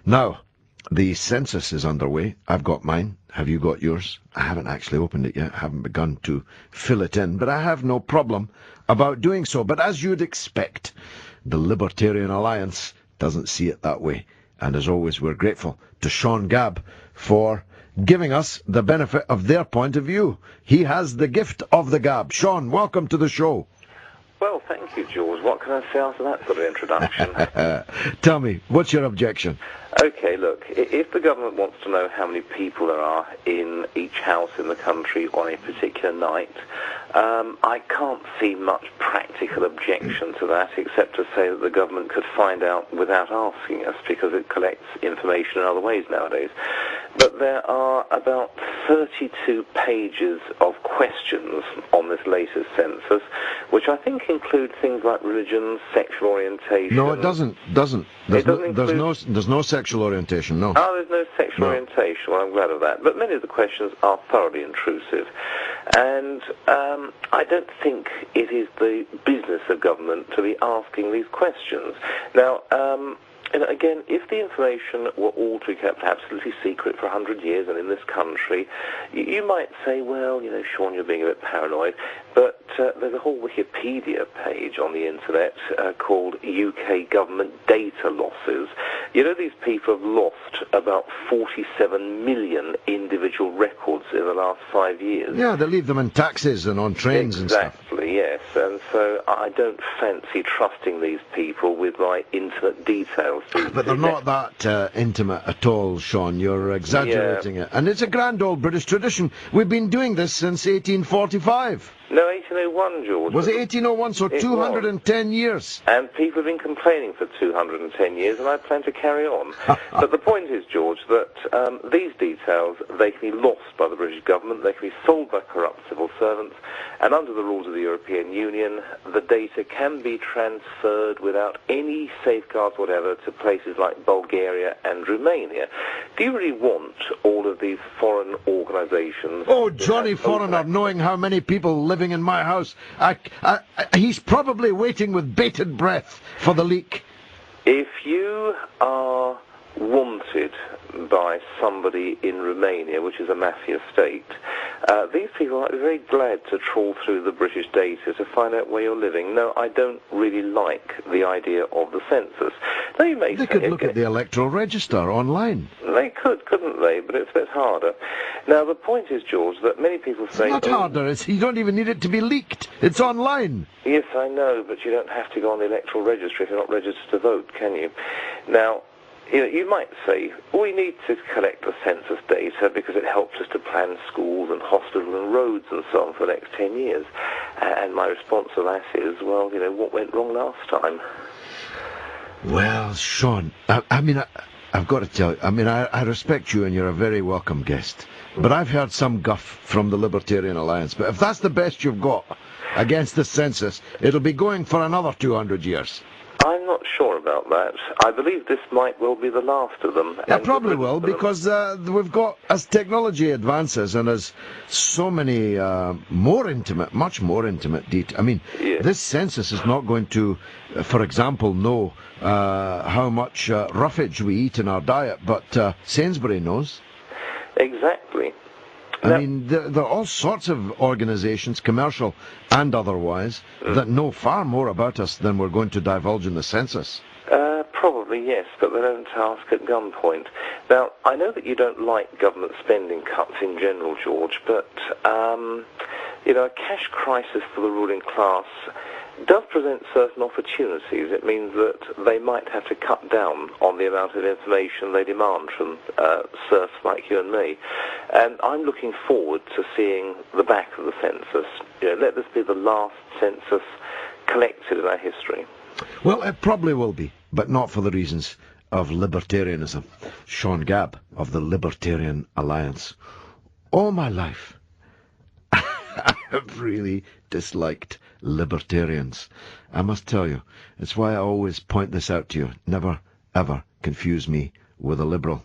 Now, the census is underway. I've got mine. Have you got yours? I haven't actually opened it yet. I haven't begun to fill it in, but I have no problem about doing so. But as you'd expect, the Libertarian Alliance doesn't see it that way. And as always, we're grateful to Sean Gabb for giving us the benefit of their point of view. He has the gift of the gab. Sean, welcome to the show. Well, thank you, George. What can I say after that sort of introduction? Tell me, what's your objection? Okay, look, if the government wants to know how many people there are in each house in the country on a particular night, I can't see much practical objection to that, except to say that the government could find out without asking us, because it collects information in other ways nowadays. But there are about 32 pages of questions on this latest census, which I think include things like religion, sexual orientation. No, it doesn't. There's no sexual orientation, no. Oh, there's no sexual orientation. Well, I'm glad of that. But many of the questions are thoroughly intrusive. And I don't think it is the business of government to be asking these questions. Now, and again, if the information were all to be kept absolutely secret for 100 years and in this country, you might say, well, you know, Sean, you're being a bit paranoid. But there's a whole Wikipedia page on the internet called UK Government Data Losses. You know, these people have lost about 47 million individual records in the last 5 years. Yeah, they leave them in taxis and on trains and stuff. Exactly, yes. And so I don't fancy trusting these people with my intimate details. But they're not that intimate at all, Sean. You're exaggerating it. And it's a grand old British tradition. We've been doing this since 1845. No, 1801, George. Was it 1801? So 210 years. And people have been complaining for 210 years, and I plan to carry on. But the point is, George, that these details, they can be lost by the British government, they can be sold by corrupt civil servants, and under the rules of the European Union, the data can be transferred without any safeguards whatever to places like Bulgaria and Romania. Do you really want all of these foreign organisations... Oh, Johnny Foreigner, knowing how many people living in my house, he's probably waiting with bated breath for the leak. If you are wanted by somebody in Romania, which is a mafia state, these people might be very glad to trawl through the British data to find out where you're living. No, I don't really like the idea of the census. Now, you may they could look at the electoral register online. They could, couldn't they? But it's a bit harder. Now, the point is, George, that many people say... It's not harder. You don't even need it to be leaked. It's online. Yes, I know, but you don't have to go on the electoral register if you're not registered to vote, can you? Now, you might say, we need to collect the census data because it helps us to plan schools and hospitals and roads and so on for the next 10 years. And my response to that is, well, you know, what went wrong last time? Well, Sean, I've got to tell you, I respect you and you're a very welcome guest. But I've heard some guff from the Libertarian Alliance. But if that's the best you've got against the census, it'll be going for another 200 years. I'm not sure about that. I believe this might well be the last of them. Yeah, probably will, because we've got, as technology advances and as so many much more intimate detail. This census is not going to, for example, know how much roughage we eat in our diet, but Sainsbury knows. Exactly. There are all sorts of organisations, commercial and otherwise, that know far more about us than we're going to divulge in the census. Probably, yes, but they don't ask at gunpoint. Now, I know that you don't like government spending cuts in general, George, but, a cash crisis for the ruling class does present certain opportunities. It means that they might have to cut down on the amount of information they demand from serfs like you and me. And I'm looking forward to seeing the back of the census. Let this be the last census collected in our history. Well, it probably will be, but not for the reasons of libertarianism. Sean Gabb of the Libertarian Alliance. All my life, I have really disliked libertarians. I must tell you, it's why I always point this out to you. Never, ever confuse me with a liberal.